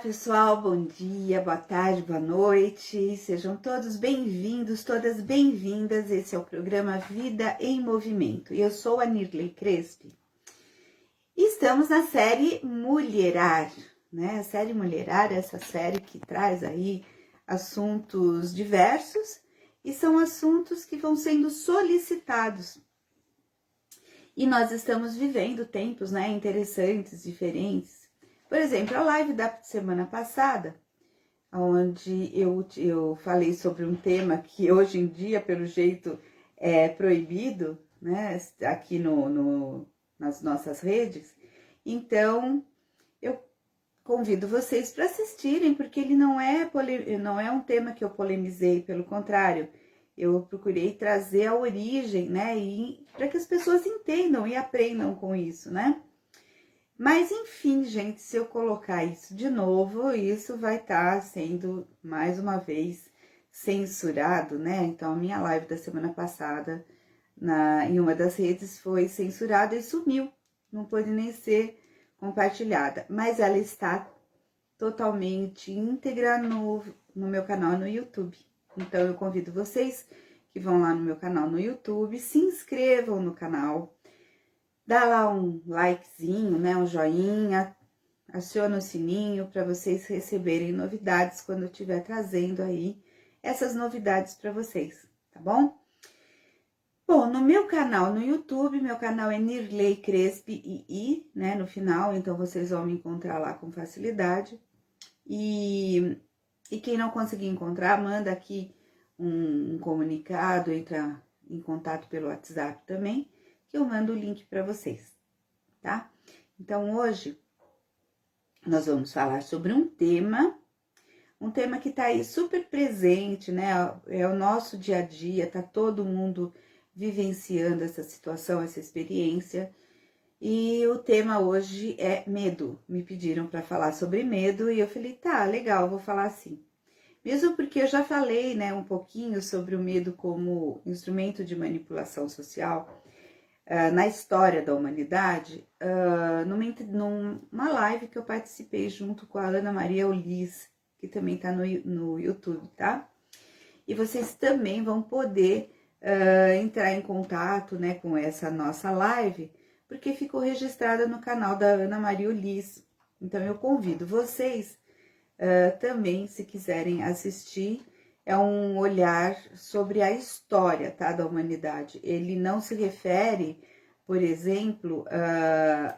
pessoal, bom dia, boa tarde, boa noite, sejam todos bem-vindos, todas bem-vindas. Esse é o programa Vida em Movimento e eu sou a Nirley Crespi. Estamos na série Mulherar, né? A série Mulherar é essa série que traz aí assuntos diversos e são assuntos que vão sendo solicitados. E nós estamos vivendo tempos, né, interessantes, diferentes. Por exemplo, a live da semana passada, onde eu falei sobre um tema que hoje em dia, pelo jeito, é proibido, né, aqui nas nossas redes. Então, eu convido vocês para assistirem, porque ele não é um tema que eu polemizei, pelo contrário, eu procurei trazer a origem, né, e para que as pessoas entendam e aprendam com isso, né? Mas, enfim, gente, se eu colocar isso de novo, isso vai estar sendo, mais uma vez, censurado, né? Então, a minha live da semana passada, em uma das redes, foi censurada e sumiu. Não pôde nem ser compartilhada. Mas ela está totalmente íntegra no meu canal no YouTube. Então, eu convido vocês que vão lá no meu canal no YouTube, se inscrevam no canal, dá lá um likezinho, né, um joinha, aciona o sininho para vocês receberem novidades quando eu estiver trazendo aí essas novidades para vocês, tá bom? Bom, no meu canal no YouTube, meu canal é Nirley Crespi, né, no final, então vocês vão me encontrar lá com facilidade. E quem não conseguir encontrar, manda aqui um comunicado, entra em contato pelo WhatsApp também, que eu mando o link para vocês, tá? Então, hoje, nós vamos falar sobre um tema que tá aí super presente, né? É o nosso dia a dia, tá todo mundo vivenciando essa situação, essa experiência. E o tema hoje é medo. Me pediram para falar sobre medo e eu falei, tá, legal, vou falar assim. Mesmo porque eu já falei, né, um pouquinho sobre o medo como instrumento de manipulação social, na história da humanidade, numa live que eu participei junto com a Ana Maria Ulis, que também tá no YouTube, tá? E vocês também vão poder entrar em contato, né, com essa nossa live, porque ficou registrada no canal da Ana Maria Ulis. Então, eu convido vocês também, se quiserem assistir. É um olhar sobre a história, tá, da humanidade. Ele não se refere, por exemplo,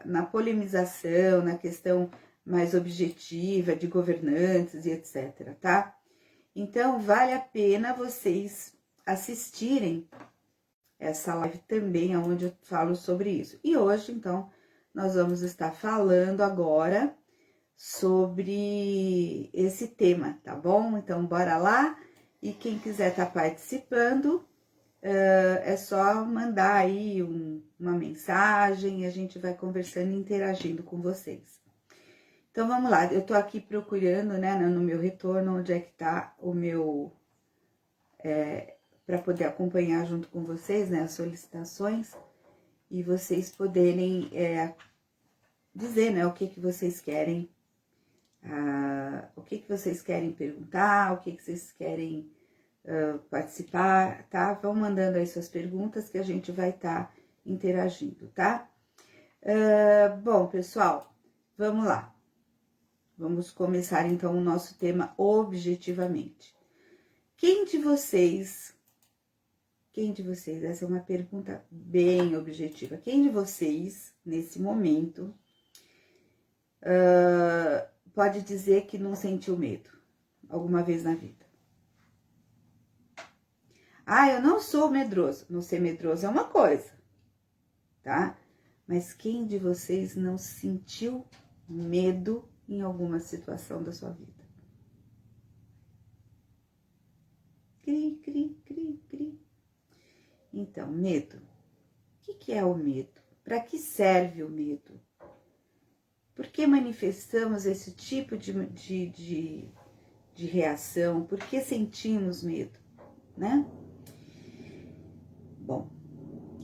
na polemização, na questão mais objetiva de governantes e etc, tá? Então, vale a pena vocês assistirem essa live também, onde eu falo sobre isso. E hoje, então, nós vamos estar falando agora sobre esse tema, tá bom? Então, bora lá. E quem quiser estar participando, é só mandar aí uma mensagem e a gente vai conversando e interagindo com vocês. Então, vamos lá. Eu tô aqui procurando, né, no meu retorno, onde é que tá o meu... para poder acompanhar junto com vocês, né, as solicitações e vocês poderem dizer, né, o que vocês querem, o que vocês querem perguntar, o que vocês querem participar, tá? Vão mandando aí suas perguntas que a gente vai estar interagindo, tá? Bom, pessoal, vamos lá. Vamos começar, então, o nosso tema objetivamente. Quem de vocês, essa é uma pergunta bem objetiva, quem de vocês, nesse momento, pode dizer que não sentiu medo alguma vez na vida? Eu não sou medroso. Não ser medroso é uma coisa, tá? Mas quem de vocês não sentiu medo em alguma situação da sua vida? Cri, cri, cri, cri. Então, medo. O que é o medo? Para que serve o medo? Por que manifestamos esse tipo de reação? Por que sentimos medo, né? Bom,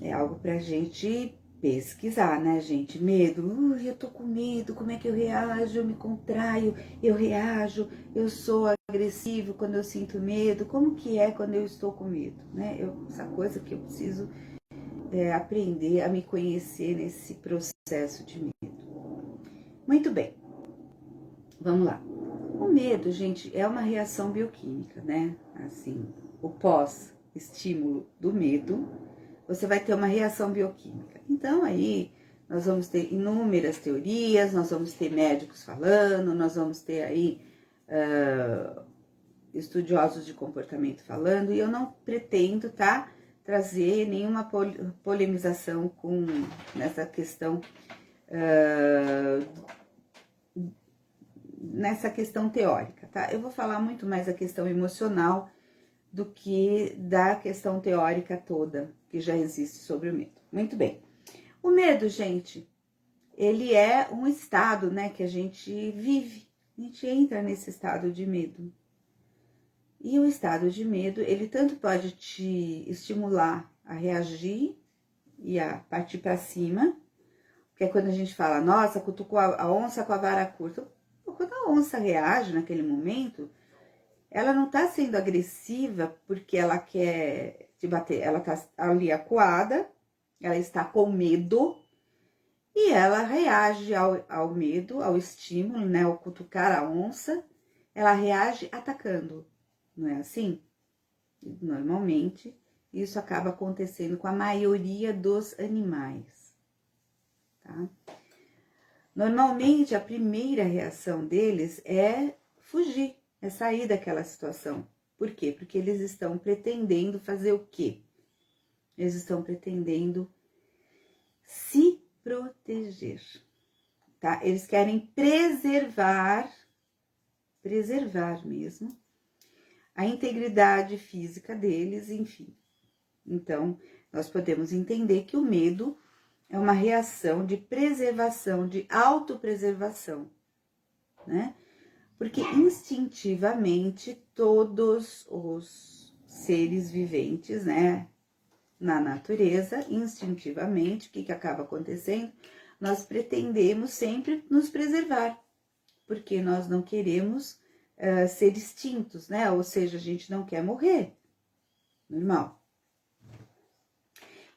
é algo pra gente pesquisar, né, gente? Medo, eu tô com medo, como é que eu reajo? Eu me contraio, eu reajo, eu sou agressivo quando eu sinto medo, como que é quando eu estou com medo, né? Essa coisa que eu preciso aprender a me conhecer nesse processo de medo. Muito bem, vamos lá. O medo, gente, é uma reação bioquímica, né? Assim, o pós-estímulo do medo, você vai ter uma reação bioquímica. Então, aí, nós vamos ter inúmeras teorias, nós vamos ter médicos falando, nós vamos ter aí estudiosos de comportamento falando, e eu não pretendo, tá, trazer nenhuma polemização nessa questão, nessa questão teórica, tá? Eu vou falar muito mais da questão emocional do que da questão teórica toda que já existe sobre o medo. Muito bem. O medo, gente, ele é um estado, né, que a gente vive. A gente entra nesse estado de medo. E o estado de medo, ele tanto pode te estimular a reagir e a partir para cima, que é quando a gente fala, nossa, cutucou a onça com a vara curta. Quando a onça reage naquele momento, ela não tá sendo agressiva porque ela quer te bater, ela tá ali acuada, ela está com medo e ela reage ao medo, ao estímulo, né, ao cutucar a onça, ela reage atacando, não é assim? Normalmente, isso acaba acontecendo com a maioria dos animais, tá? Normalmente, a primeira reação deles é fugir, é sair daquela situação. Por quê? Porque eles estão pretendendo fazer o quê? Eles estão pretendendo se proteger, tá? Eles querem preservar mesmo, a integridade física deles, enfim. Então, nós podemos entender que o medo é uma reação de preservação, de autopreservação, né? Porque instintivamente todos os seres viventes, né, na natureza, instintivamente, o que acaba acontecendo? Nós pretendemos sempre nos preservar, porque nós não queremos ser extintos, né? Ou seja, a gente não quer morrer, normal.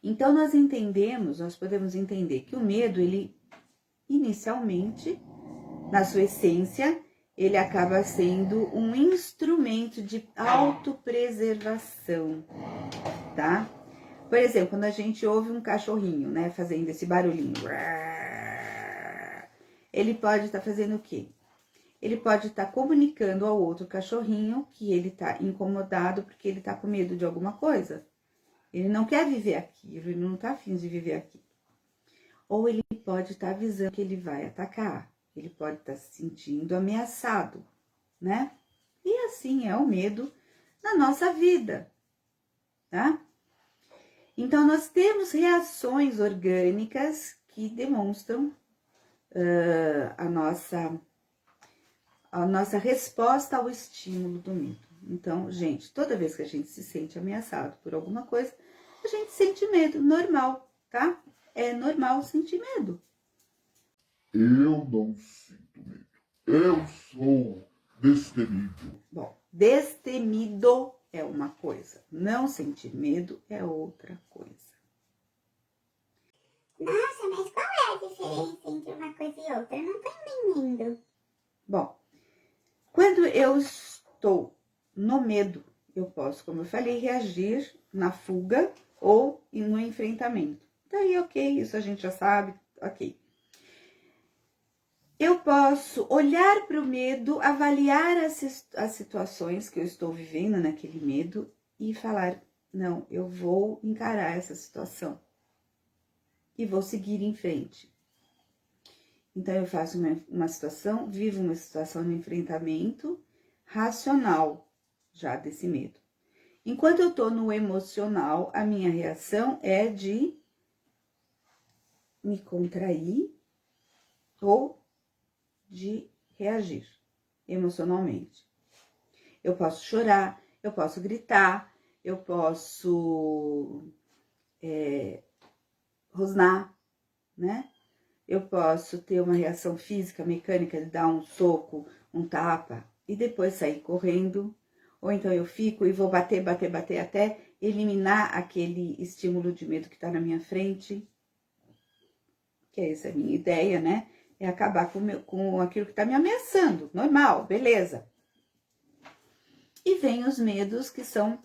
Então, nós podemos entender que o medo, ele, inicialmente, na sua essência, ele acaba sendo um instrumento de autopreservação, tá? Por exemplo, quando a gente ouve um cachorrinho, né, fazendo esse barulhinho, ele pode estar fazendo o quê? Ele pode estar comunicando ao outro cachorrinho que ele está incomodado porque ele está com medo de alguma coisa. Ele não quer viver aquilo, ele não está afim de viver aqui. Ou ele pode estar avisando que ele vai atacar, ele pode estar se sentindo ameaçado, né? E assim é o medo na nossa vida, tá? Então, nós temos reações orgânicas que demonstram a nossa resposta ao estímulo do medo. Então, gente, toda vez que a gente se sente ameaçado por alguma coisa, a gente sente medo, normal, tá? É normal sentir medo. Eu não sinto medo. Eu sou destemido. Bom, destemido é uma coisa, não sentir medo é outra coisa. Nossa, mas qual é a diferença entre uma coisa e outra? Eu não tô entendendo. Bom, quando eu estou no medo, eu posso, como eu falei, reagir na fuga ou no enfrentamento. Daí, ok, isso a gente já sabe, ok. Eu posso olhar para o medo, avaliar as situações que eu estou vivendo naquele medo e falar, não, eu vou encarar essa situação e vou seguir em frente. Então, eu faço uma situação, vivo uma situação de enfrentamento racional já desse medo. Enquanto eu tô no emocional, a minha reação é de me contrair ou de reagir emocionalmente. Eu posso chorar, eu posso gritar, eu posso rosnar, né? Eu posso ter uma reação física, mecânica, de dar um soco, um tapa e depois sair correndo. Ou então eu fico e vou bater até eliminar aquele estímulo de medo que está na minha frente. Que essa é a minha ideia, né? É acabar com aquilo que está me ameaçando. Normal, beleza. E vem os medos, que são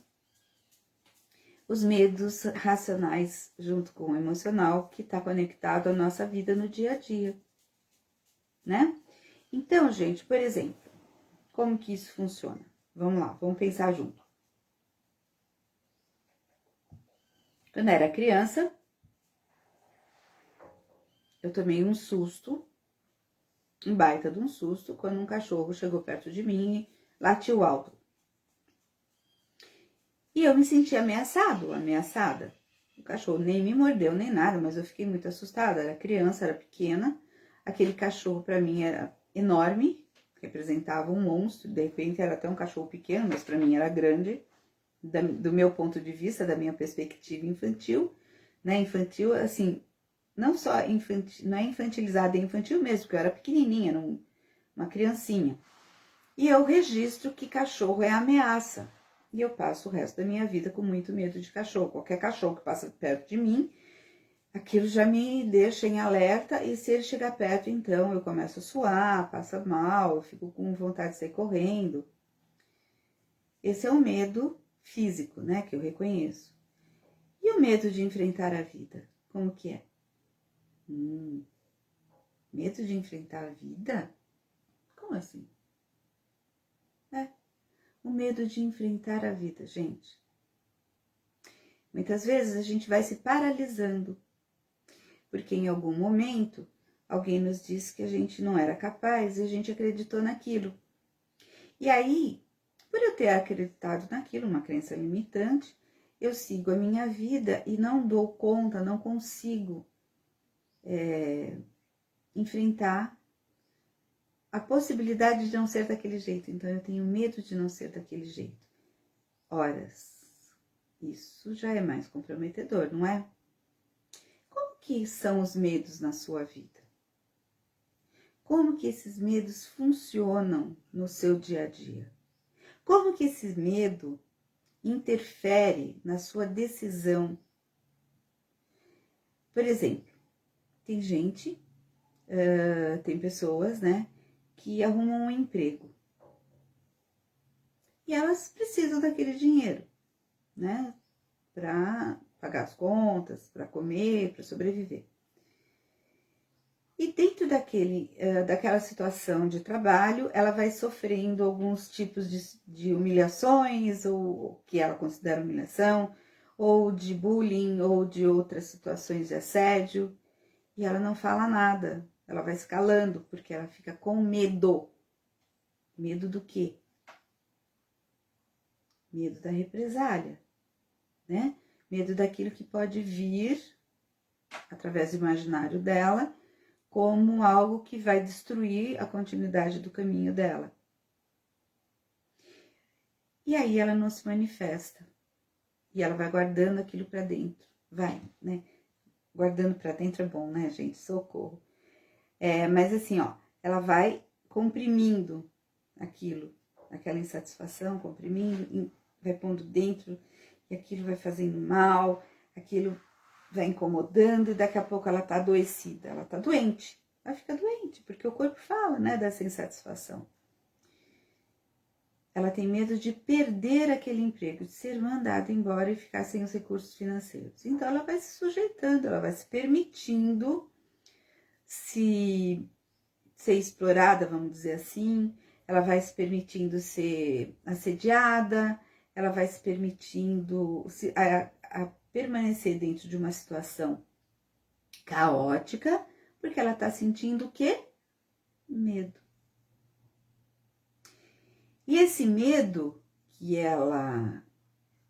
os medos racionais junto com o emocional, que está conectado à nossa vida no dia a dia, né? Então, gente, por exemplo, como que isso funciona? Vamos lá, vamos pensar junto. Quando eu era criança, eu tomei um susto, um baita de um susto, quando um cachorro chegou perto de mim e latiu alto. E eu me senti ameaçada. O cachorro nem me mordeu, nem nada, mas eu fiquei muito assustada. Era criança, era pequena. Aquele cachorro para mim era enorme, representava um monstro. De repente era até um cachorro pequeno, mas para mim era grande. Do meu ponto de vista, da minha perspectiva infantil, né? Infantil, assim, não só infantil, não é infantilizada, é infantil mesmo, porque eu era pequenininha, era uma criancinha. E eu registro que cachorro é ameaça. E eu passo o resto da minha vida com muito medo de cachorro. Qualquer cachorro que passa perto de mim, aquilo já me deixa em alerta. E se ele chegar perto, então eu começo a suar, passa mal, eu fico com vontade de sair correndo. Esse é o medo físico, né, que eu reconheço. E o medo de enfrentar a vida, como que é? Medo de enfrentar a vida? Como assim? O medo de enfrentar a vida, gente. Muitas vezes a gente vai se paralisando, porque em algum momento alguém nos disse que a gente não era capaz e a gente acreditou naquilo. E aí, por eu ter acreditado naquilo, uma crença limitante, eu sigo a minha vida e não dou conta, não consigo enfrentar a possibilidade de não ser daquele jeito. Então eu tenho medo de não ser daquele jeito. Horas, isso já é mais comprometedor, não é? Como que são os medos na sua vida? Como que esses medos funcionam no seu dia a dia? Como que esse medo interfere na sua decisão? Por exemplo, tem gente, tem pessoas, né, que arrumam um emprego. E elas precisam daquele dinheiro, né, para pagar as contas, para comer, para sobreviver. E dentro daquela situação de trabalho, ela vai sofrendo alguns tipos de humilhações, ou que ela considera humilhação, ou de bullying, ou de outras situações de assédio, e ela não fala nada, ela vai escalando, porque ela fica com medo. Medo do quê? Medo da represália, né? Medo daquilo que pode vir, através do imaginário dela, como algo que vai destruir a continuidade do caminho dela. E aí ela não se manifesta. E ela vai guardando aquilo para dentro. Vai, né? Guardando para dentro é bom, né, gente? Socorro. Mas assim, ó, ela vai comprimindo aquilo, aquela insatisfação, comprimindo, vai pondo dentro, e aquilo vai fazendo mal, aquilo vai incomodando, e daqui a pouco ela tá adoecida, ela tá doente, ela fica doente, porque o corpo fala, né, dessa insatisfação. Ela tem medo de perder aquele emprego, de ser mandada embora e ficar sem os recursos financeiros. Então ela vai se sujeitando, ela vai se permitindo ser explorada, vamos dizer assim, ela vai se permitindo ser assediada, ela vai se permitindo a permanecer dentro de uma situação caótica, porque ela está sentindo o quê? Medo. E esse medo que ela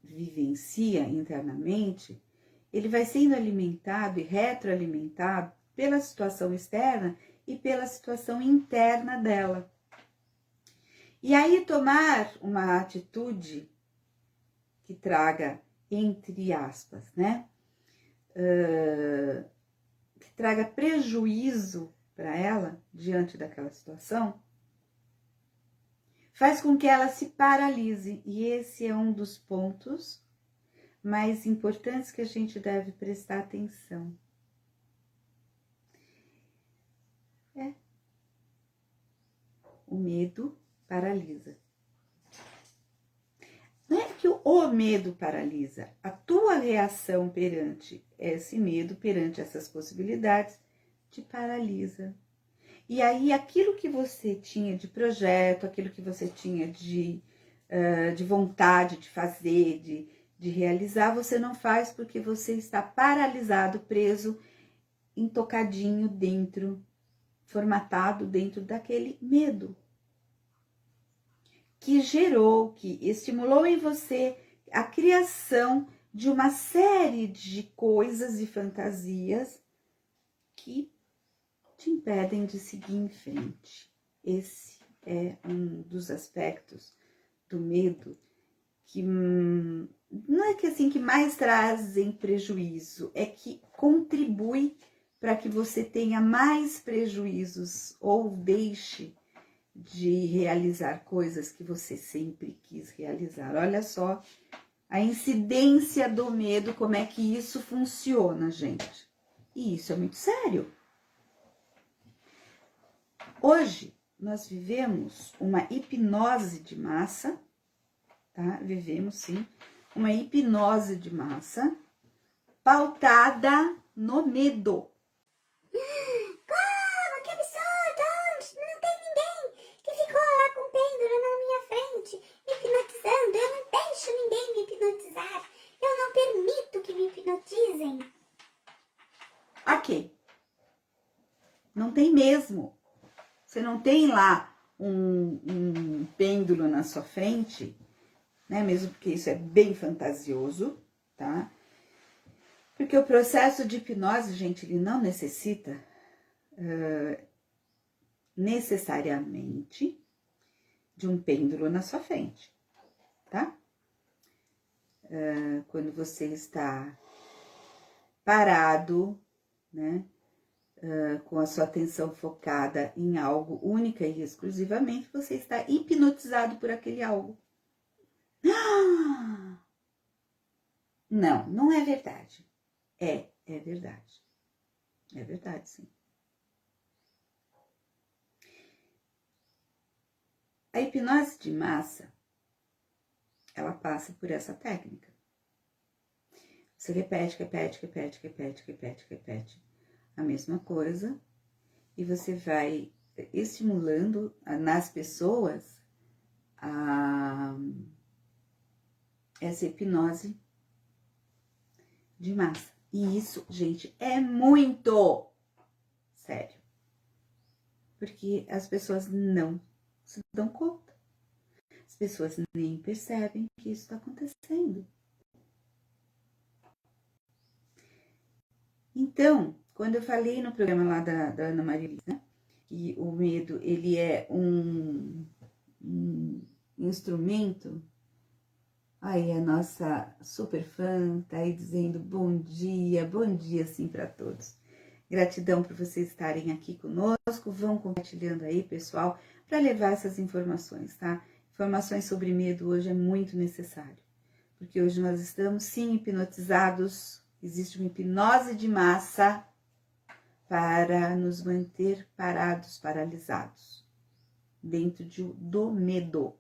vivencia internamente, ele vai sendo alimentado e retroalimentado pela situação externa e pela situação interna dela. E aí tomar uma atitude que traga, entre aspas, né? Que traga prejuízo para ela diante daquela situação, faz com que ela se paralise. E esse é um dos pontos mais importantes que a gente deve prestar atenção. O medo paralisa. Não é que o medo paralisa, a tua reação perante esse medo, perante essas possibilidades, te paralisa. E aí aquilo que você tinha de projeto, aquilo que você tinha de vontade de fazer, de realizar, você não faz porque você está paralisado, preso, intocadinho dentro, formatado dentro daquele medo. Que gerou, que estimulou em você a criação de uma série de coisas e fantasias que te impedem de seguir em frente. Esse é um dos aspectos do medo que não é que assim que mais trazem prejuízo, é que contribui para que você tenha mais prejuízos ou deixe de realizar coisas que você sempre quis realizar. Olha só a incidência do medo, como é que isso funciona, gente. E isso é muito sério. Hoje, nós vivemos uma hipnose de massa, tá? Vivemos, sim, uma hipnose de massa pautada no medo. Como? Que absurdo! Não tem ninguém que ficou lá com o pêndulo na minha frente, me hipnotizando. Eu não deixo ninguém me hipnotizar. Eu não permito que me hipnotizem. Ok. Não tem mesmo. Você não tem lá um pêndulo na sua frente, né? Mesmo porque isso é bem fantasioso, tá? Porque o processo de hipnose, gente, ele não necessita necessariamente de um pêndulo na sua frente, tá? Quando você está parado, né? Com a sua atenção focada em algo única e exclusivamente, você está hipnotizado por aquele algo. Não, não é verdade. É verdade. É verdade, sim. A hipnose de massa, ela passa por essa técnica. Você repete a mesma coisa e você vai estimulando nas pessoas essa hipnose de massa. E isso, gente, é muito sério. Porque as pessoas não se dão conta. As pessoas nem percebem que isso está acontecendo. Então, quando eu falei no programa lá da Ana Maria Liz, né, que o medo, ele é um instrumento, aí a nossa super fã tá aí dizendo bom dia sim para todos. Gratidão por vocês estarem aqui conosco, vão compartilhando aí, pessoal, para levar essas informações, tá? Informações sobre medo hoje é muito necessário, porque hoje nós estamos sim hipnotizados. Existe uma hipnose de massa para nos manter parados, paralisados, dentro do medo.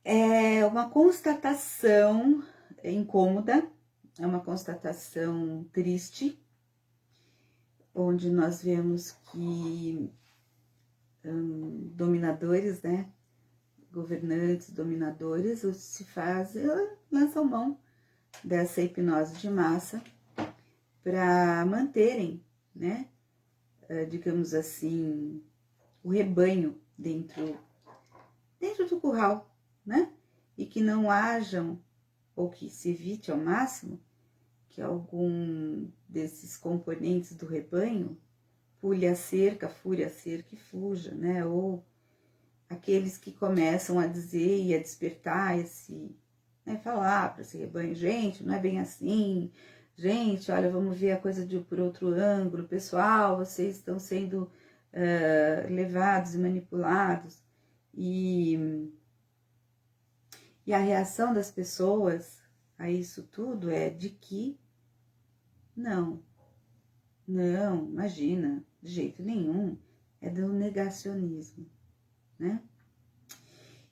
É uma constatação incômoda, é uma constatação triste, onde nós vemos que dominadores, né? Governantes, dominadores, lançam mão dessa hipnose de massa para manterem, né, digamos assim, o rebanho dentro do curral, né, e que não hajam, ou que se evite ao máximo, que algum desses componentes do rebanho pule a cerca, fure a cerca e fuja, né, ou aqueles que começam a dizer e a despertar esse, né, falar para esse rebanho, gente, não é bem assim, gente, olha, vamos ver a coisa por outro ângulo, pessoal, vocês estão sendo levados e manipulados. E a reação das pessoas a isso tudo é de que não, imagina, de jeito nenhum, é do negacionismo, né?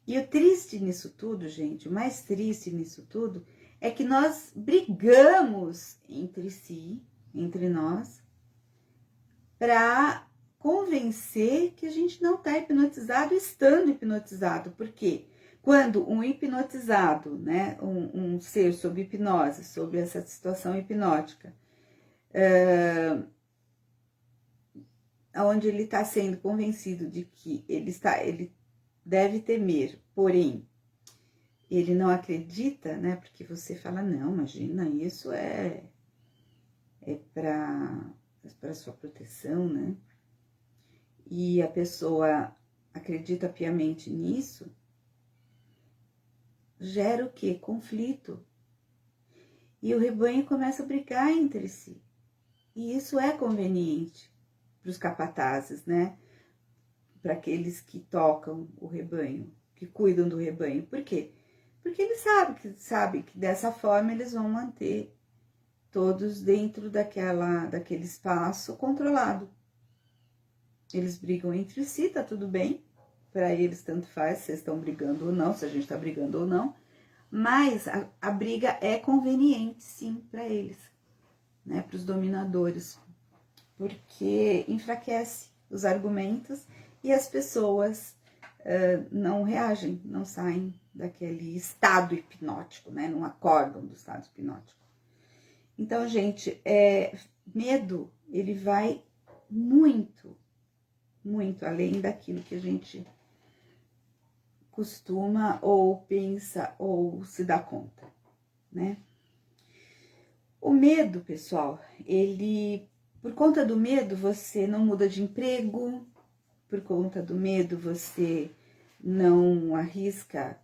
E o triste nisso tudo, gente, o mais triste nisso tudo, é que nós brigamos entre si, entre nós, para convencer que a gente não está hipnotizado estando hipnotizado. Por quê? Quando um hipnotizado, né, um ser sob hipnose, sob essa situação hipnótica, onde ele está sendo convencido de que ele deve temer, porém, ele não acredita, né? Porque você fala, não, imagina, isso é para sua proteção, né? E a pessoa acredita piamente nisso, gera o quê? Conflito. E o rebanho começa a brigar entre si. E isso é conveniente para os capatazes, né? Para aqueles que tocam o rebanho, que cuidam do rebanho. Por quê? Porque eles sabem que dessa forma eles vão manter todos dentro daquele espaço controlado. Eles brigam entre si, tá tudo bem. Para eles tanto faz se vocês estão brigando ou não, se a gente está brigando ou não. Mas a briga é conveniente, sim, para eles, né? Para os dominadores. Porque enfraquece os argumentos e as pessoas não reagem, não saem daquele estado hipnótico, né? Não acordam do estado hipnótico. Então, gente, medo, ele vai muito, muito além daquilo que a gente costuma ou pensa ou se dá conta, né? O medo, pessoal, por conta do medo, você não muda de emprego, por conta do medo, você não arrisca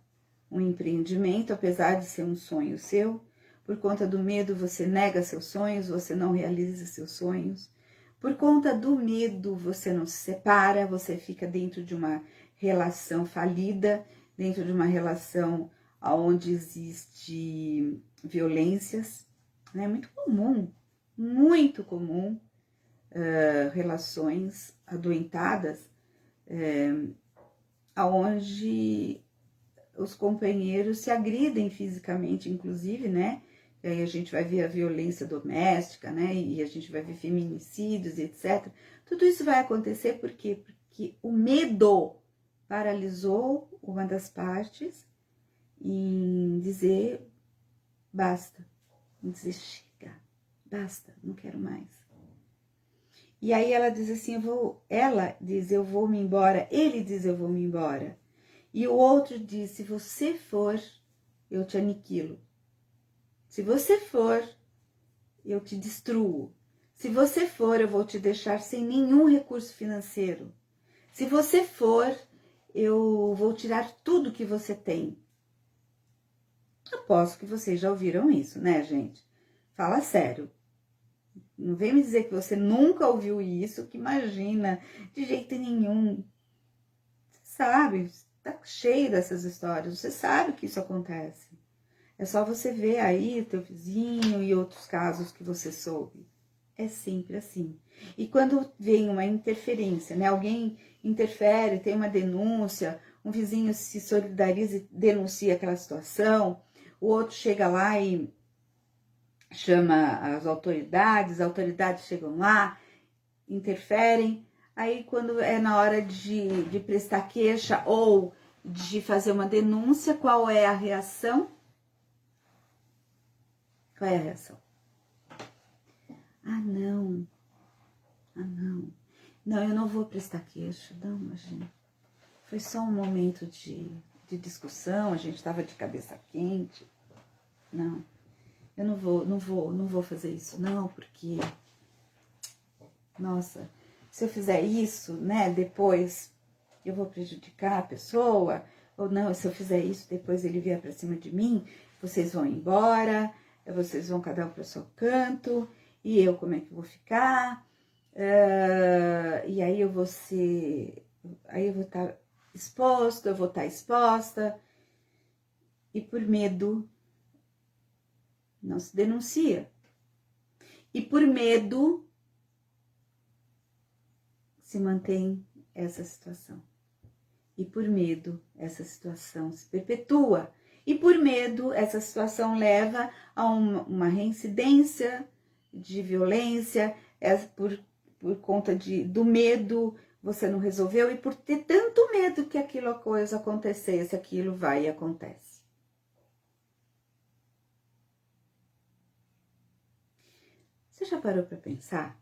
um empreendimento, apesar de ser um sonho seu. Por conta do medo, você nega seus sonhos, você não realiza seus sonhos. Por conta do medo, você não se separa, você fica dentro de uma relação falida, dentro de uma relação onde existe violências, né? Muito comum, relações adoentadas, onde os companheiros se agridem fisicamente, inclusive, né? E aí a gente vai ver a violência doméstica, né? E a gente vai ver feminicídios, etc. Tudo isso vai acontecer por quê? Porque o medo paralisou uma das partes em dizer basta, em dizer chega, basta, não quero mais. E aí ela diz assim, ela diz eu vou me embora, ele diz eu vou me embora. E o outro diz, se você for, eu te aniquilo. Se você for, eu te destruo. Se você for, eu vou te deixar sem nenhum recurso financeiro. Se você for, eu vou tirar tudo que você tem. Aposto que vocês já ouviram isso, né, gente? Fala sério. Não vem me dizer que você nunca ouviu isso, que imagina, de jeito nenhum. Você sabe, tá cheio dessas histórias, você sabe que isso acontece. É só você ver aí o teu vizinho e outros casos que você soube. É sempre assim. E quando vem uma interferência, né? Alguém interfere, tem uma denúncia, um vizinho se solidariza e denuncia aquela situação, o outro chega lá e chama as autoridades chegam lá, interferem. Aí quando é na hora de prestar queixa ou de fazer uma denúncia, qual é a reação? Qual é a reação? Não, eu não vou prestar queixa, não, imagina. Foi só um momento de discussão, a gente estava de cabeça quente. Não, eu não vou fazer isso, não, porque, nossa, se eu fizer isso, né, depois eu vou prejudicar a pessoa, ou não, se eu fizer isso, depois ele vier pra cima de mim, vocês vão embora, vocês vão cada um para o seu canto, e eu como é que vou ficar, e aí eu vou estar exposto, eu vou estar exposta, e por medo não se denuncia, e por medo se mantém essa situação, e por medo essa situação se perpetua, e por medo essa situação leva a uma reincidência de violência, por conta do medo você não resolveu, e por ter tanto medo que aquilo coisa acontecesse, aquilo vai e acontece. Você já parou para pensar?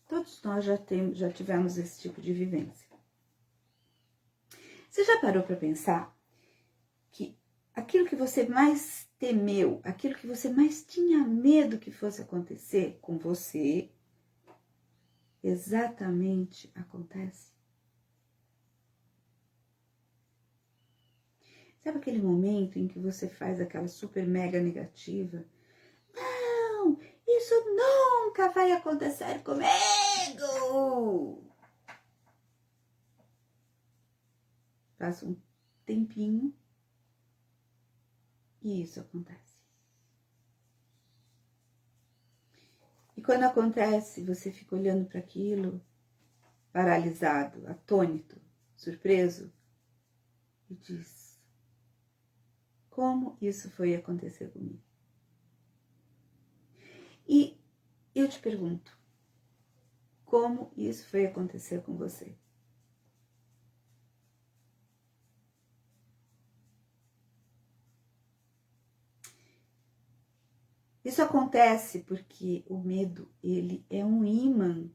Todos nós já tivemos esse tipo de vivência. Você já parou para pensar que aquilo que você mais temeu, aquilo que você mais tinha medo que fosse acontecer com você, exatamente acontece? Sabe aquele momento em que você faz aquela super mega negativa? Não, isso nunca vai acontecer comigo! Passa um tempinho e isso acontece. E quando acontece, você fica olhando para aquilo, paralisado, atônito, surpreso, e diz: como isso foi acontecer comigo? E eu te pergunto, como isso foi acontecer com você? Isso acontece porque o medo, ele é um imã.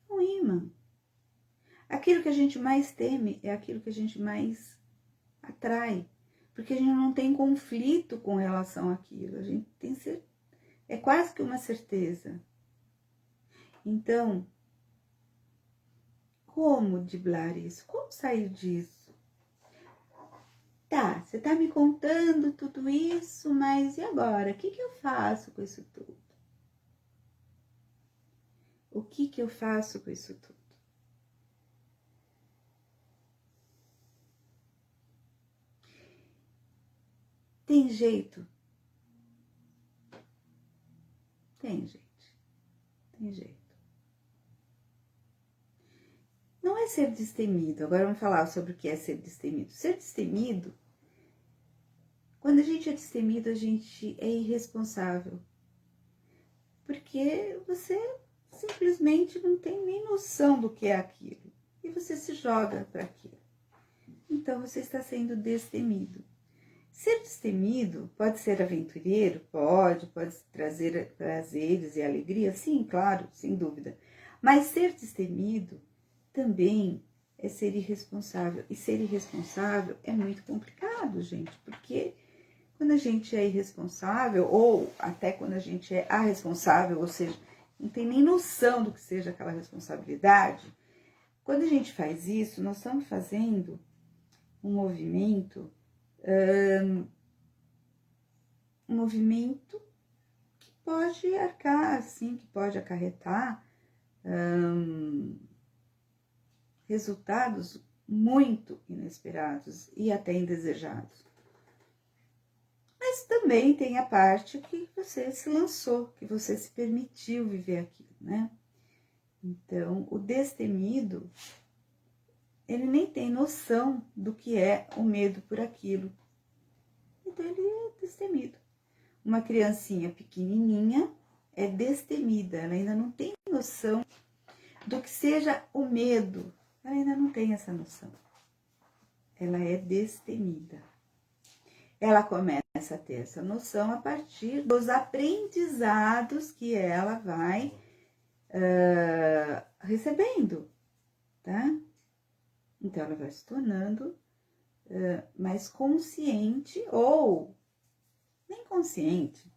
Um imã. Aquilo que a gente mais teme é aquilo que a gente mais atrai. Porque a gente não tem conflito com relação àquilo. A gente tem é quase que uma certeza. Então, como driblar isso? Como sair disso? Tá, você tá me contando tudo isso, mas e agora? O que eu faço com isso tudo? O que eu faço com isso tudo? Tem jeito? Tem, gente. Tem jeito. Não é ser destemido. Agora vamos falar sobre o que é ser destemido. Ser destemido, quando a gente é destemido, a gente é irresponsável. Porque você simplesmente não tem nem noção do que é aquilo. E você se joga para aquilo. Então você está sendo destemido. Ser destemido pode ser aventureiro? Pode trazer prazeres e alegria? Sim, claro, sem dúvida. Mas ser destemido também é ser irresponsável. E ser irresponsável é muito complicado, gente, porque quando a gente é irresponsável, ou até quando a gente é arresponsável, ou seja, não tem nem noção do que seja aquela responsabilidade, quando a gente faz isso, nós estamos fazendo um movimento que pode arcar, assim, que pode acarretar resultados muito inesperados e até indesejados. Mas também tem a parte que você se lançou, que você se permitiu viver aquilo, né? Então, o destemido, ele nem tem noção do que é o medo por aquilo. Então, ele é destemido. Uma criancinha pequenininha é destemida, ela ainda não tem noção do que seja o medo. Ela ainda não tem essa noção. Ela é destemida. Ela começa a ter essa noção a partir dos aprendizados que ela vai recebendo, tá? Então, ela vai se tornando mais consciente ou nem consciente.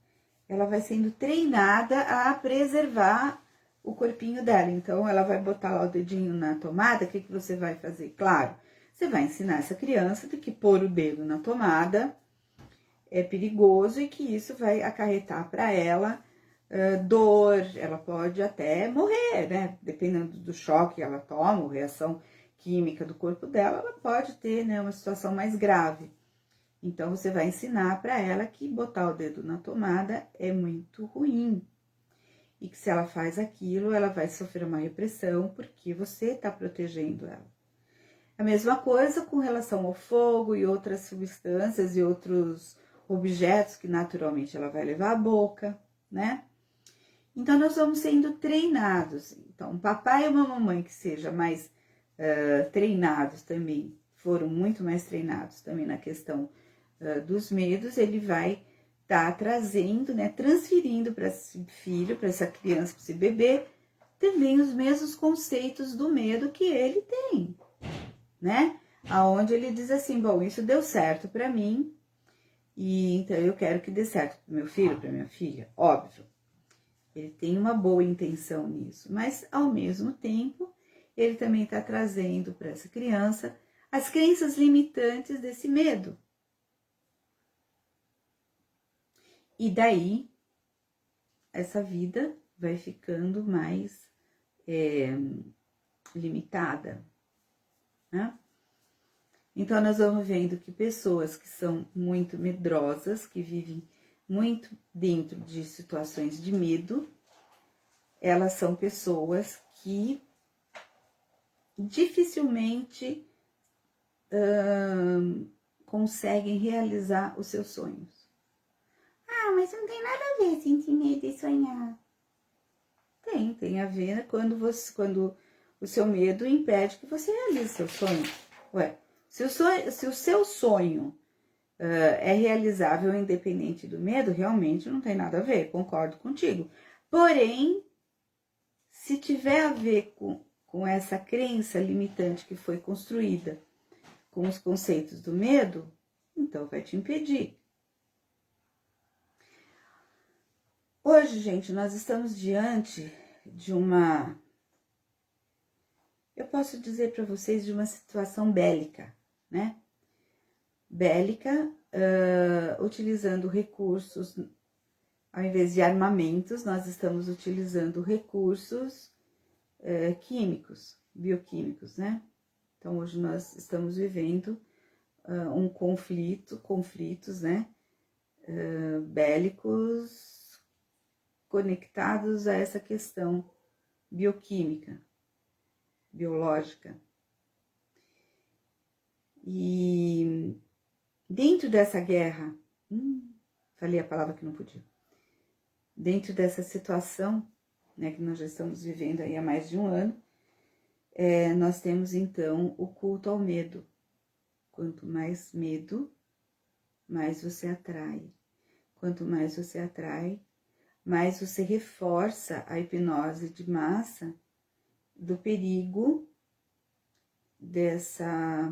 Ela vai sendo treinada a preservar o corpinho dela. Então, ela vai botar lá o dedinho na tomada. O que você vai fazer? Claro, você vai ensinar essa criança de que pôr o dedo na tomada é perigoso e que isso vai acarretar para ela dor, ela pode até morrer, né? Dependendo do choque que ela toma, ou reação química do corpo dela, ela pode ter, né, uma situação mais grave. Então, você vai ensinar para ela que botar o dedo na tomada é muito ruim. E que se ela faz aquilo, ela vai sofrer uma repressão, porque você está protegendo ela. A mesma coisa com relação ao fogo e outras substâncias e outros objetos que naturalmente ela vai levar à boca, né? Então, nós vamos sendo treinados. Então, um papai e uma mamãe que sejam mais treinados também, foram muito mais treinados também na questão dos medos, ele vai estar trazendo, né, transferindo para esse filho, para essa criança, para esse bebê, também os mesmos conceitos do medo que ele tem, né? Aonde ele diz assim, bom, isso deu certo para mim, e então eu quero que dê certo para meu filho, para minha filha, óbvio. Ele tem uma boa intenção nisso, mas ao mesmo tempo, ele também está trazendo para essa criança as crenças limitantes desse medo. E daí, essa vida vai ficando mais limitada, né? Então, nós vamos vendo que pessoas que são muito medrosas, que vivem muito dentro de situações de medo, elas são pessoas que dificilmente conseguem realizar os seus sonhos. Ah, mas não tem nada a ver sentir medo e sonhar. Tem a ver quando o seu medo impede que você realize seu sonho. Ué, se o seu sonho é realizável independente do medo, realmente não tem nada a ver, concordo contigo. Porém, se tiver a ver com essa crença limitante que foi construída com os conceitos do medo, então vai te impedir. Hoje, gente, nós estamos diante de eu posso dizer para vocês, de uma situação bélica, né? Bélica, utilizando recursos, ao invés de armamentos, nós estamos utilizando recursos químicos, bioquímicos, né? Então, hoje nós estamos vivendo conflitos, né? Bélicos conectados a essa questão bioquímica, biológica. E dentro dessa guerra, falei a palavra que não podia, dentro dessa situação, né, que nós já estamos vivendo aí há mais de um ano, nós temos então o culto ao medo. Quanto mais medo, mais você atrai. Quanto mais você atrai, mais você reforça a hipnose de massa do perigo dessa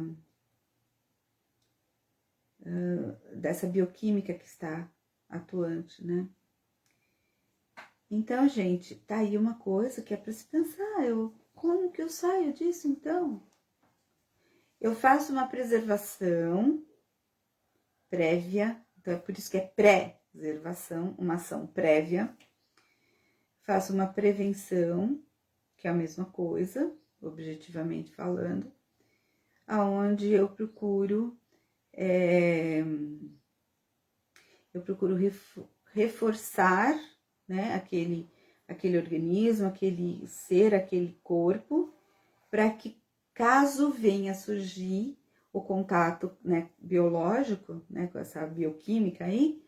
bioquímica que está atuante, né? Então, gente, tá aí uma coisa que é para se pensar, como que eu saio disso, então? Eu faço uma preservação prévia, então é por isso que é pré-preservação, uma ação prévia. Faço uma prevenção, que é a mesma coisa, objetivamente falando, aonde eu procuro reforçar, né, aquele organismo, aquele ser, aquele corpo, para que caso venha surgir o contato, né, biológico, né, com essa bioquímica aí,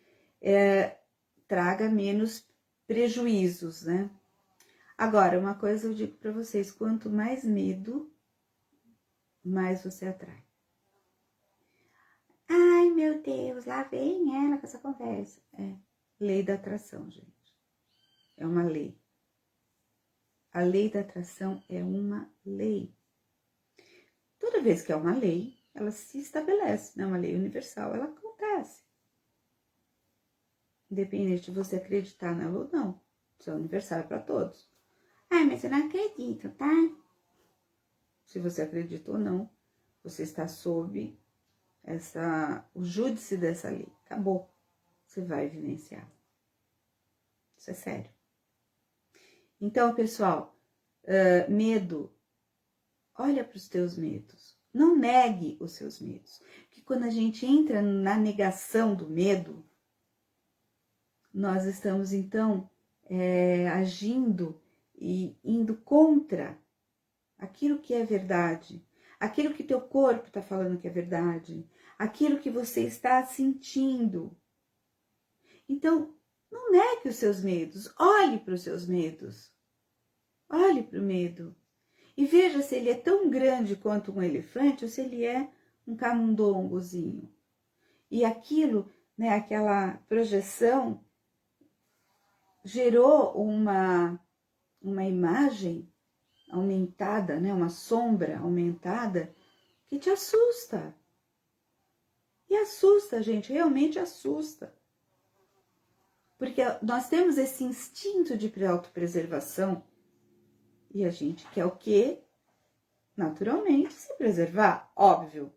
traga menos prejuízos, né? Agora, uma coisa eu digo para vocês, quanto mais medo, mais você atrai. Ai, meu Deus, lá vem ela com essa conversa. Lei da atração, gente. É uma lei. A lei da atração é uma lei. Toda vez que é uma lei, ela se estabelece, né? Uma lei universal, ela acontece. Independente de você acreditar nela ou não. Isso é universal para todos. Ai, mas eu não acredito, tá? Se você acredita ou não, você está sob o júdice dessa lei. Acabou. você vai vivenciar. Isso é sério. Então, pessoal, medo, olha para os teus medos. Não negue os seus medos. Porque quando a gente entra na negação do medo, nós estamos, então, agindo e indo contra aquilo que é verdade, aquilo que teu corpo está falando que é verdade, aquilo que você está sentindo. Então, não negue os seus medos, olhe para os seus medos. Olhe para o medo e veja se ele é tão grande quanto um elefante ou se ele é um camundongozinho. E aquilo, né, aquela projeção gerou uma imagem aumentada, né, uma sombra aumentada que te assusta. E assusta, gente, realmente assusta. Porque nós temos esse instinto de autopreservação e a gente quer o quê? Naturalmente se preservar, óbvio,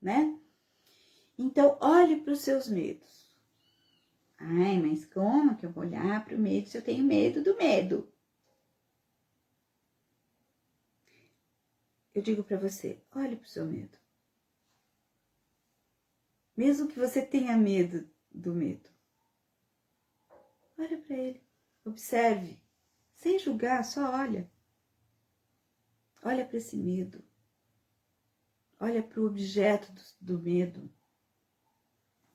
né? Então, olhe para os seus medos. Ai, mas como que eu vou olhar para o medo se eu tenho medo do medo? Eu digo para você, olhe para o seu medo. Mesmo que você tenha medo do medo. Olha para ele, observe, sem julgar, só olha. Olha para esse medo. Olha para o objeto do medo.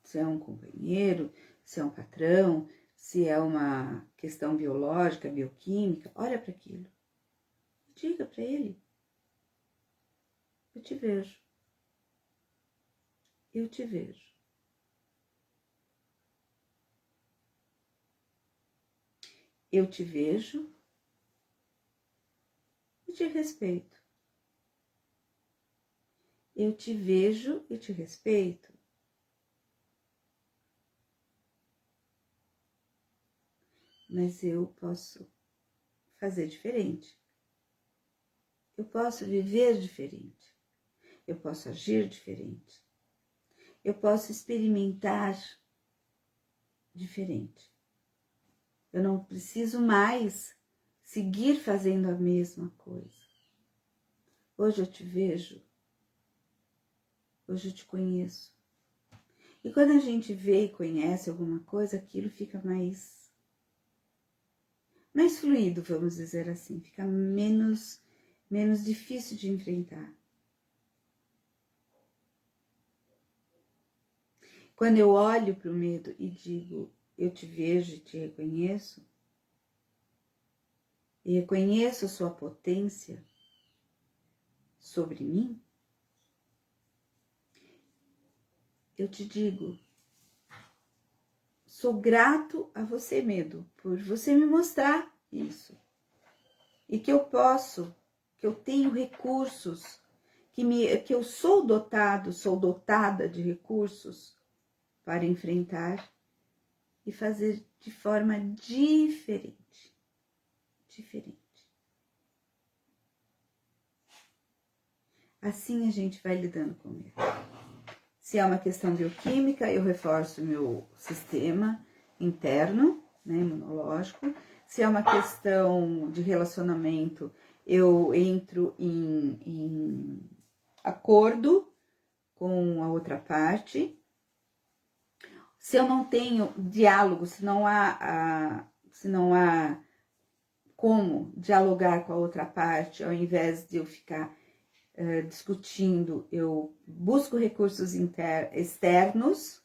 Se é um companheiro, se é um patrão, se é uma questão biológica, bioquímica, olha para aquilo. Diga para ele. Eu te vejo. Eu te vejo. Eu te vejo e te respeito. Eu te vejo e te respeito. Mas eu posso fazer diferente. Eu posso viver diferente. Eu posso agir diferente. Eu posso experimentar diferente. Eu não preciso mais seguir fazendo a mesma coisa. Hoje eu te vejo. Hoje eu te conheço. E quando a gente vê e conhece alguma coisa, aquilo fica mais fluido, vamos dizer assim. Fica menos difícil de enfrentar. Quando eu olho para o medo e digo, eu te vejo e te reconheço, e reconheço a sua potência sobre mim, eu te digo, sou grato a você, medo, por você me mostrar isso. E que eu posso, que eu tenho recursos, que eu sou dotada de recursos para enfrentar e fazer de forma diferente. Assim a gente vai lidando com ele. Se é uma questão bioquímica, eu reforço o meu sistema interno, né, imunológico. Se é uma questão de relacionamento, eu entro em acordo com a outra parte. Se eu não tenho diálogo, se não há como dialogar com a outra parte, ao invés de eu ficar discutindo, eu busco recursos externos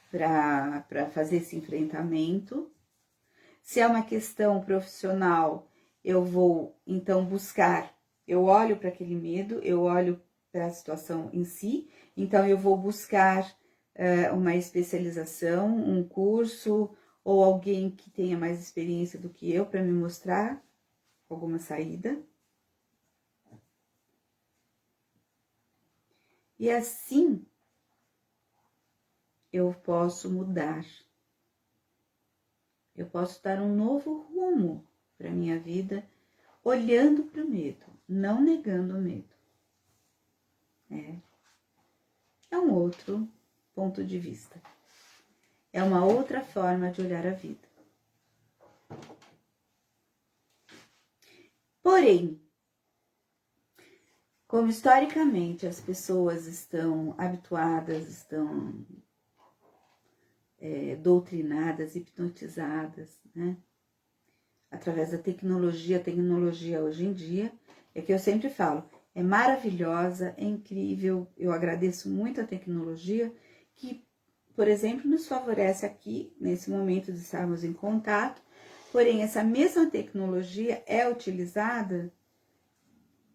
para fazer esse enfrentamento. Se é uma questão profissional, eu vou então buscar, eu olho para aquele medo, eu olho para a situação em si, então eu vou buscar uma especialização, um curso ou alguém que tenha mais experiência do que eu para me mostrar alguma saída. E assim eu posso mudar. Eu posso dar um novo rumo para a minha vida, olhando para o medo, não negando o medo. É um outro ponto de vista. É uma outra forma de olhar a vida. Porém, como historicamente as pessoas estão habituadas, estão doutrinadas, hipnotizadas, né? Através da tecnologia, a tecnologia hoje em dia, é que eu sempre falo, é maravilhosa, é incrível, eu agradeço muito a tecnologia, que, por exemplo, nos favorece aqui, nesse momento de estarmos em contato, porém, essa mesma tecnologia é utilizada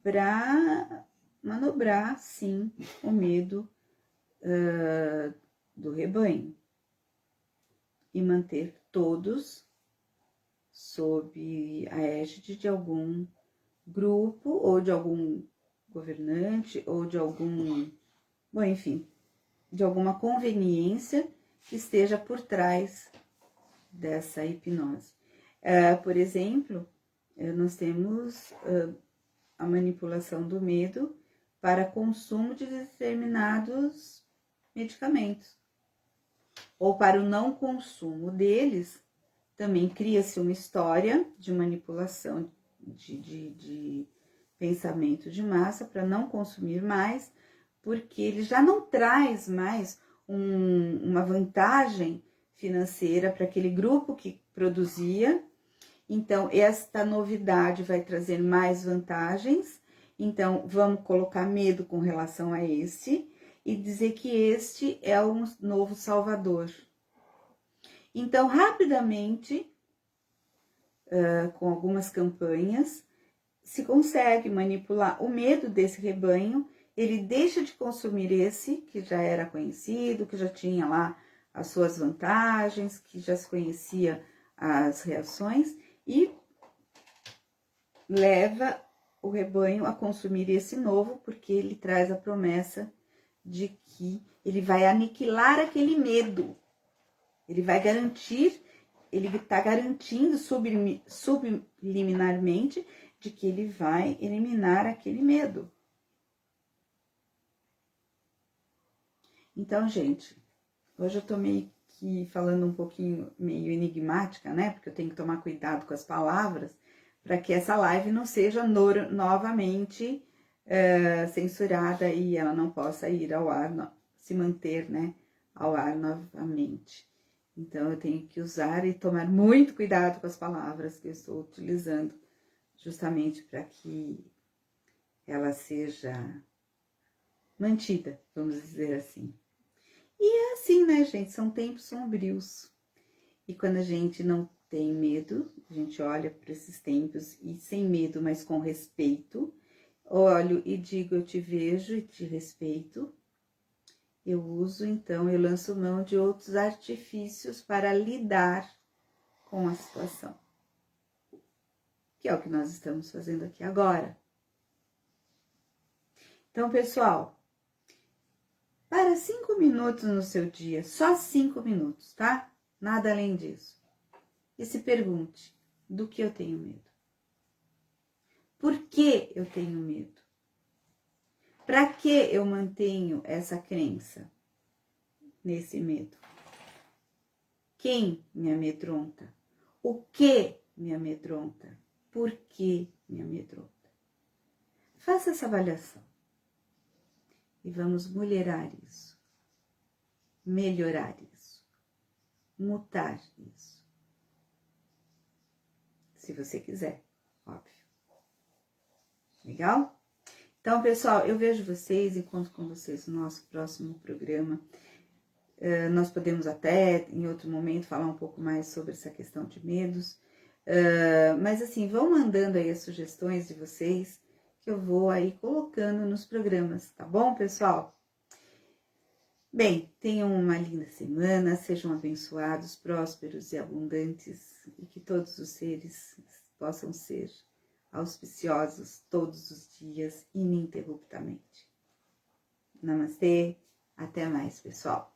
para manobrar, sim, o medo do rebanho e manter todos sob a égide de algum grupo ou de algum governante ou de algum, bom, enfim, de alguma conveniência que esteja por trás dessa hipnose. Por exemplo, nós temos a manipulação do medo para consumo de determinados medicamentos ou para o não consumo deles. Também cria-se uma história de manipulação de pensamento de massa para não consumir mais, porque ele já não traz mais uma vantagem financeira para aquele grupo que produzia. Então, esta novidade vai trazer mais vantagens. Então, vamos colocar medo com relação a esse e dizer que este é um novo salvador. Então, rapidamente, com algumas campanhas, se consegue manipular o medo desse rebanho, ele deixa de consumir esse, que já era conhecido, que já tinha lá as suas vantagens, que já se conhecia as reações, e leva o rebanho a consumir esse novo, porque ele traz a promessa de que ele vai aniquilar aquele medo. Ele vai garantir, ele está garantindo subliminarmente de que ele vai eliminar aquele medo. Então, gente, hoje eu tô meio que falando um pouquinho meio enigmática, né? Porque eu tenho que tomar cuidado com as palavras para que essa live não seja novamente censurada e ela não possa ir ao ar, se manter, né, ao ar novamente. Então, eu tenho que usar e tomar muito cuidado com as palavras que eu estou utilizando, justamente para que ela seja mantida, vamos dizer assim. E é assim, né, gente? São tempos sombrios. E quando a gente não tem medo, a gente olha para esses tempos e sem medo, mas com respeito, olho e digo, eu te vejo e te respeito. Eu uso, então, eu lanço mão de outros artifícios para lidar com a situação. Que é o que nós estamos fazendo aqui agora. Então, pessoal, para 5 minutos no seu dia, só 5 minutos, tá? Nada além disso. E se pergunte, do que eu tenho medo? Por que eu tenho medo? Para que eu mantenho essa crença nesse medo? Quem me amedronta? O que me amedronta? Por que me amedronta? Faça essa avaliação. E vamos mulherar isso. Melhorar isso. Mutar isso. Se você quiser, óbvio. Legal? Então, pessoal, eu vejo vocês, encontro com vocês no nosso próximo programa. Nós podemos até, em outro momento, falar um pouco mais sobre essa questão de medos. Mas, assim, vão mandando aí as sugestões de vocês, que eu vou aí colocando nos programas, tá bom, pessoal? Bem, tenham uma linda semana, sejam abençoados, prósperos e abundantes, e que todos os seres possam ser auspiciosos todos os dias, ininterruptamente. Namastê, até mais, pessoal.